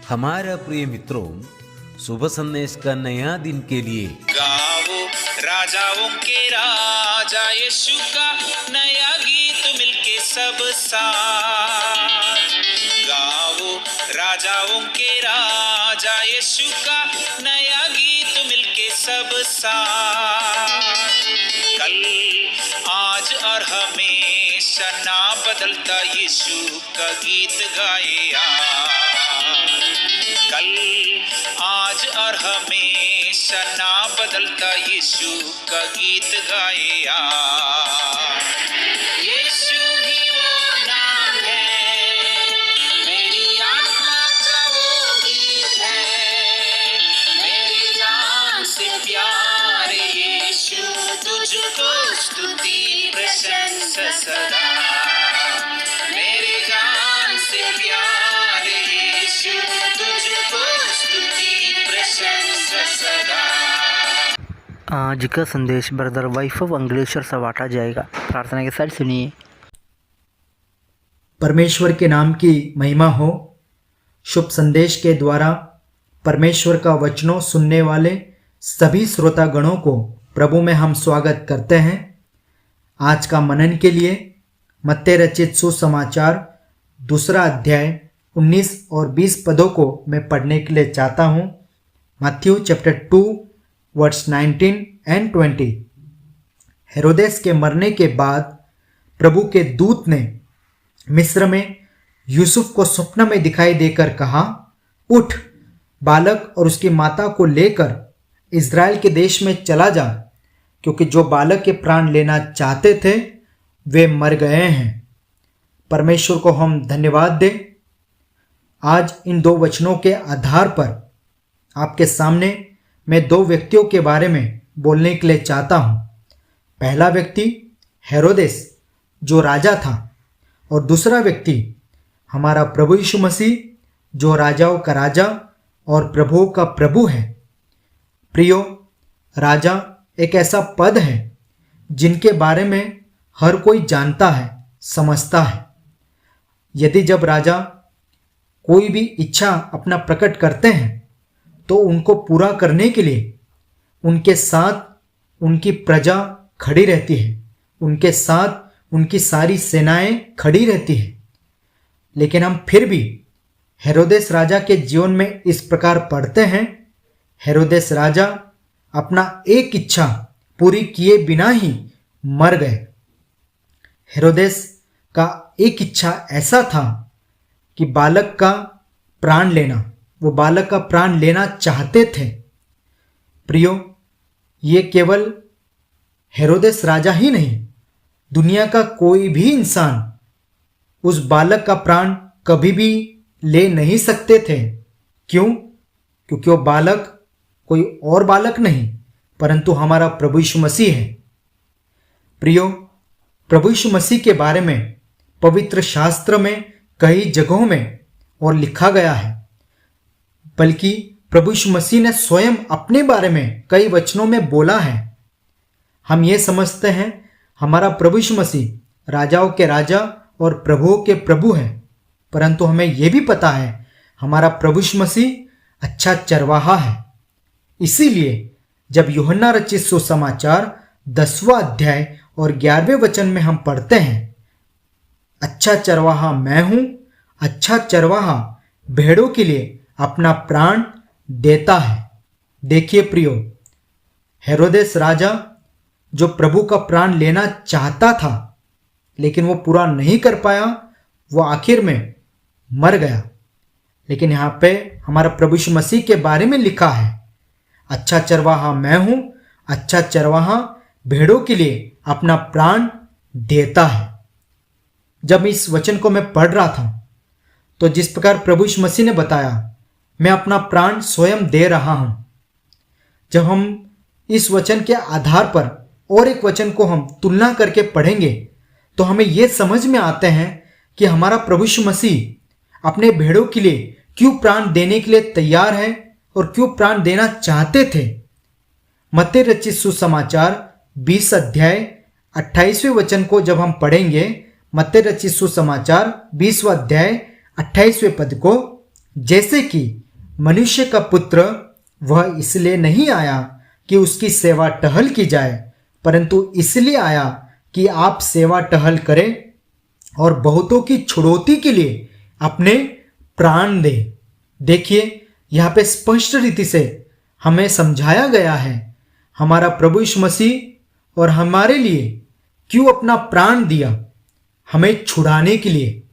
हमारा प्रिय मित्रों, शुभ संदेश का नया दिन के लिए गाओ राजाओं के राजा यीशु का नया गीत मिलके सब साथ। गाओ राजाओं के राजा यीशु का नया गीत मिलके सब साथ। कल आज और हमेशा ना बदलता यीशु का गीत गाए आज। कल आज और हमेशा ना बदलता यीशु का गीत गाए आज। यीशु ही वो नाम है, मेरी आत्मा का वो गीत है। मेरी जान से प्यारे यीशु, तुझको स्तुति प्रशंसा सदा। मेरी जान से प्यारे यीशु, तुझको स्तुति प्रशंसा सदा। आज का संदेश ब्रदर वाइफ ऑफ अंग्लेश्वर से बांटा जाएगा। प्रार्थना के साथ सुनिए। परमेश्वर के नाम की महिमा हो। शुभ संदेश के द्वारा परमेश्वर का वचनों सुनने वाले सभी श्रोतागणों को प्रभु में हम स्वागत करते हैं। आज का मनन के लिए मत्ती रचित सुसमाचार 2 अध्याय 19 और 20 पदों को मैं पढ़ने के लिए चाहता हूँ। Matthew chapter 2 verse 19 and 20। हेरोदेस के मरने के बाद प्रभु के दूत ने मिस्र में यूसुफ को स्वप्न में दिखाई देकर कहा, उठ, बालक और उसकी माता को लेकर इज़राइल के देश में चला जा, क्योंकि जो बालक के प्राण लेना चाहते थे वे मर गए हैं। परमेश्वर को हम धन्यवाद दें। आज इन 2 वचनों के आधार पर आपके सामने मैं 2 व्यक्तियों के बारे में बोलने के लिए चाहता हूँ। पहला व्यक्ति हेरोदेस जो राजा था, और दूसरा व्यक्ति हमारा प्रभु यीशु मसीह जो राजाओं का राजा और प्रभुओं का प्रभु है। प्रियो, राजा एक ऐसा पद है जिनके बारे में हर कोई जानता है, समझता है। यदि जब राजा कोई भी इच्छा अपना प्रकट करते हैं तो उनको पूरा करने के लिए उनके साथ उनकी प्रजा खड़ी रहती है, उनके साथ उनकी सारी सेनाएं खड़ी रहती है। लेकिन हम फिर भी हेरोदेस राजा के जीवन में इस प्रकार पढ़ते हैं, हेरोदेस राजा अपना एक इच्छा पूरी किए बिना ही मर गए। हेरोदेस का एक इच्छा ऐसा था कि बालक का प्राण लेना, वो बालक का प्राण लेना चाहते थे। प्रियो, ये केवल हेरोदेस राजा ही नहीं, दुनिया का कोई भी इंसान उस बालक का प्राण कभी भी ले नहीं सकते थे। क्यों? क्योंकि वो बालक कोई और बालक नहीं परंतु हमारा प्रभु यीशु मसीह है। प्रियो, प्रभु यीशु मसीह के बारे में पवित्र शास्त्र में कई जगहों में और लिखा गया है, बल्कि प्रभु यीशु मसीह ने स्वयं अपने बारे में कई वचनों में बोला है। हम ये समझते हैं हमारा प्रभु यीशु मसीह राजाओं के राजा और प्रभुओं के प्रभु है, परंतु हमें यह भी पता है हमारा प्रभु यीशु मसीह अच्छा चरवाहा है। इसीलिए जब यूहन्ना रचित सुसमाचार 10वां अध्याय और 11वें वचन में हम पढ़ते हैं, अच्छा चरवाहा मैं हूं, अच्छा चरवाहा भेड़ों के लिए अपना प्राण देता है। देखिए प्रियो, हेरोदेस राजा जो प्रभु का प्राण लेना चाहता था लेकिन वो पूरा नहीं कर पाया, वो आखिर में मर गया। लेकिन यहाँ पे हमारा प्रभु यीशु मसीह के बारे में लिखा है, अच्छा चरवाहा मैं हूं, अच्छा चरवाहा भेड़ों के लिए अपना प्राण देता है। जब इस वचन को मैं पढ़ रहा था तो जिस प्रकार प्रभु यीशु मसीह ने बताया, मैं अपना प्राण स्वयं दे रहा हूं। जब हम इस वचन के आधार पर और एक वचन को हम तुलना करके पढ़ेंगे तो हमें यह समझ में आते हैं कि हमारा प्रभु यीशु मसीह अपने भेड़ों के लिए क्यों प्राण देने के लिए तैयार है और क्यों प्राण देना चाहते थे। मत्ती रचित सुसमाचार 20 अध्याय 28वें वचन को जब हम पढ़ेंगे, मत्ती रचित सुसमाचार 20वां अध्याय 28वें पद को जैसे कि मनुष्य का पुत्र वह इसलिए नहीं आया कि उसकी सेवा टहल की जाए, परंतु इसलिए आया कि आप सेवा टहल करें और बहुतों की छुड़ौती के लिए अपने प्राण दें। देखिए, यहाँ पे स्पष्ट रीति से हमें समझाया गया है हमारा प्रभु यीशु मसीह और हमारे लिए क्यों अपना प्राण दिया, हमें छुड़ाने के लिए।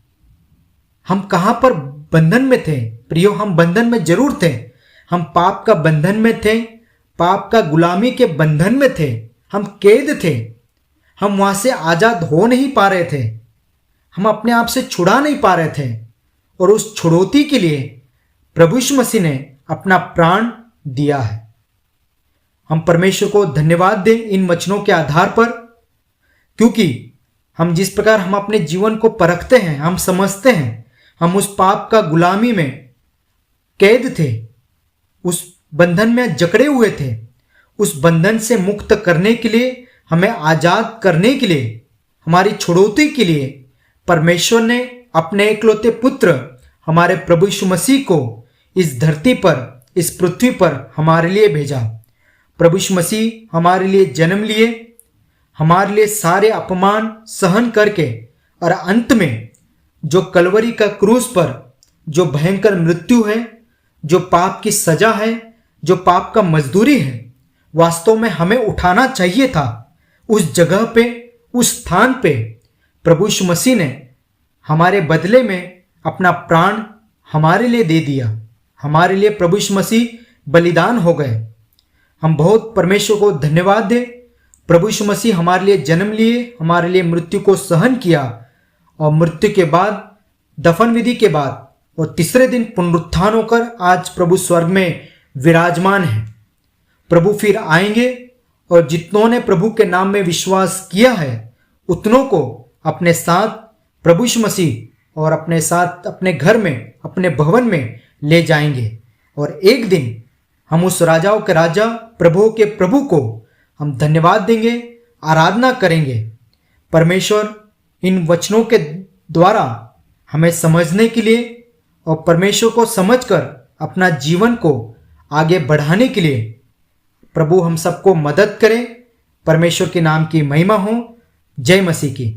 हम कहाँ पर बंधन में थे प्रियो? हम बंधन में जरूर थे। हम पाप का बंधन में थे, पाप का गुलामी के बंधन में थे, हम कैद थे। हम वहां से आजाद हो नहीं पा रहे थे, हम अपने आप से छुड़ा नहीं पा रहे थे, और उस छुड़ौती के लिए प्रभु यीशु मसीह ने अपना प्राण दिया है। हम परमेश्वर को धन्यवाद दें इन वचनों के आधार पर, क्योंकि हम जिस प्रकार हम अपने जीवन को परखते हैं, हम समझते हैं हम उस पाप का गुलामी में कैद थे, उस बंधन में जकड़े हुए थे। उस बंधन से मुक्त करने के लिए, हमें आजाद करने के लिए, हमारी छुड़ौती के लिए परमेश्वर ने अपने इकलौते पुत्र हमारे प्रभु यीशु मसीह को इस धरती पर, इस पृथ्वी पर हमारे लिए भेजा। प्रभु यीशु मसीह हमारे लिए जन्म लिए, हमारे लिए सारे अपमान सहन करके, और अंत में जो कलवरी का क्रूस पर जो भयंकर मृत्यु है, जो पाप की सजा है, जो पाप का मजदूरी है, वास्तव में हमें उठाना चाहिए था। उस जगह पे, उस स्थान पे प्रभु यीशु मसीह ने हमारे बदले में अपना प्राण हमारे लिए दे दिया। हमारे लिए प्रभु यीशु मसीह बलिदान हो गए। हम बहुत परमेश्वर को धन्यवाद दें। प्रभु यीशु मसीह हमारे लिए जन्म लिए, हमारे लिए मृत्यु को सहन किया, और मृत्यु के बाद, दफन विधि के बाद, और तीसरे दिन पुनरुत्थान होकर आज प्रभु स्वर्ग में विराजमान है। प्रभु फिर आएंगे, और जितनों ने प्रभु के नाम में विश्वास किया है उतनों को अपने साथ प्रभु यीशु मसीह और अपने साथ अपने घर में, अपने भवन में ले जाएंगे। और एक दिन हम उस राजाओं के राजा, प्रभुओं के प्रभु को हम धन्यवाद देंगे, आराधना करेंगे। परमेश्वर इन वचनों के द्वारा हमें समझने के लिए और परमेश्वर को समझकर अपना जीवन को आगे बढ़ाने के लिए प्रभु हम सबको मदद करें। परमेश्वर के नाम की महिमा हो। जय मसीह की।